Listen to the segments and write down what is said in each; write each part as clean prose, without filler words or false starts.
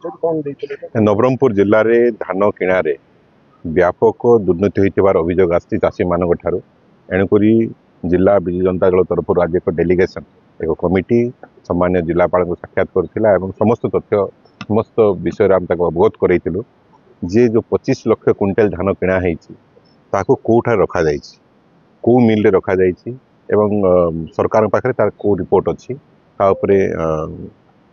नवरंगपुर जिले में धान किणारे व्यापक दुर्नीति होइतिबार अभियोग आसी चाषी मानक ठारू एणुक जिला विजु जनता दल तरफ आज एक डेलीगेशन एक कमिटी सामान्य जिलापाल को साक्षात करथिला एवं समस्त तथ्य समस्त विषय आम अवगत करैतिलु जे जो 25 लाख क्विंटाल धान किणा होइछि ताको कोठा रखा जाइछि को मिल रे रखा जाइछि एवं सरकार पाखरे तार को रिपोर्ट अछि ता उपरे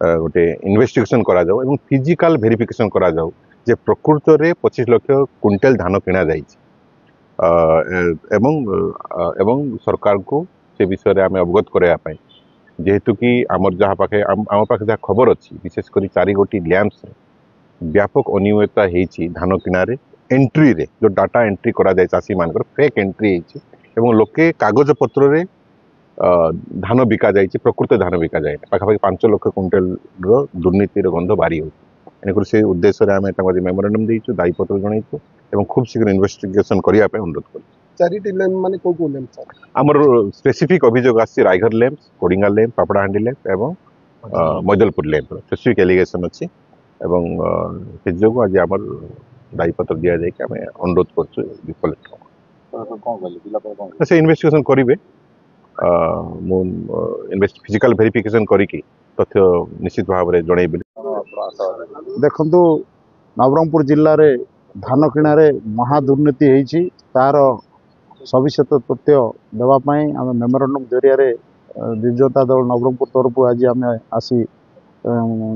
गोटे इन्वेस्टिगेशन करा जाऊ एवं फिजिकल वेरिफिकेशन करा जाऊ जे प्रकृत रे 25 लाख क्विंटाल धान किणा जाइछि एवं सरकार को से विषय रे आमे अवगत करया पई जेहेतु कि आमर जहाँ पाखे आम पाखे जहाँ खबर अच्छी विशेषकर 4 गोटी लैंप्स व्यापक अनियमितता होती धान किणारे एंट्री रे जो डाटा एंट्री करा जाए चाषी मान फेक एंट्री एवं लोके कागज पत्र रे धान बिका जाए प्रकृत धान बिका जाए पाखापाखि 5 लाख क्विंटाल दुर्नीतिर गंध बारी हो से उद्देश्य आम मेमोरांडम देचु दायीपत्र जनइचु एवं खूब शीघ्र इन्वेस्टिगेशन करने अनुरोध कर चारिटी लैंप माने को लैंप सर आमर स्पेसिफिक अभियोग आसी रायघर lamp Kodinga lamp Papadahandi lamp एवं मैदलपुर लैंप स्पेसिफिक एलिगेशन अच्छी एवं से जो आज आम दायीपत्र दि जाए आम अनुरोध कर से इन्वेस्टिगेशन करेंगे फिजिकल वेरिफिकेशन करी तथ्य निश्चित भाव में जनइबी देखु नवरंगपुर जिले में धान किणारे महादुर्नीति होती तार सविशेष तथ्य देवाई आम मेमोरांडम जरिया विजु जनता दल नवरंगपुर तरफ आज आम आसी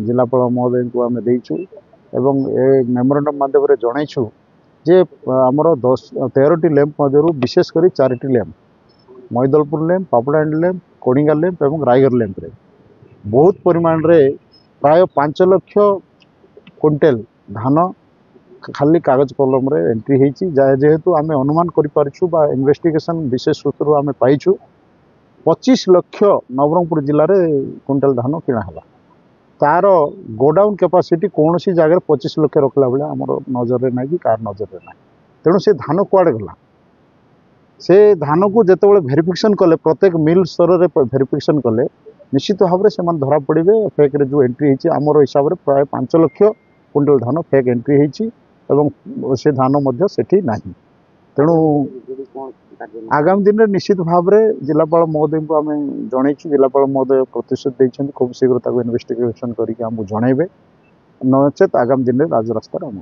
जिलापाल महोदय को आम देचु एवं ए मेमोरांडम माध्यम जनइछु जे आमर 13टी लैंप मध्य विशेषकर 4टी lamp Maidalpur lamp Papadahandi lamp Kodinga lamp एवं रायघर लैंप रे बहुत परिमाण रे प्राय 5 लाख क्विंटाल धान खाली कागज कलम रे एंट्री होती जेहेतु आम अनुमान कर इन्वेस्टिगेशन विशेष सूत्र आम पाइछु 25 लाख नवरंगपुर जिले में क्विंटाल धान किणाला तार गोडाउन कैपेसिटी कौन सी जगह 25 लाख रखला बेले आमर नजर ना कि कार नजर ना तेणु से धान कुआड़े गला से धान को जिते वेरिफिकेशन कले प्रत्येक मिल स्तर में वेरिफिकेशन कले निश्चित भाव में धरा पड़े फेक रे जो एंट्री होती आमर हिसाब से प्राय 5 लाख क्विंटाल धान फेक एंट्री होती एवं से धान मध्य सेठी नहीं तेणु आगामी दिन में निश्चित भाव में जिलापाल महोदय को आम जनइछु जिलापाल महोदय प्रतिश्रुति देइछन्ति खूब शीघ्र इन्वेस्टिगेशन करके आमको जनइबे नचेत आगामी दिन में राजरास्ता आम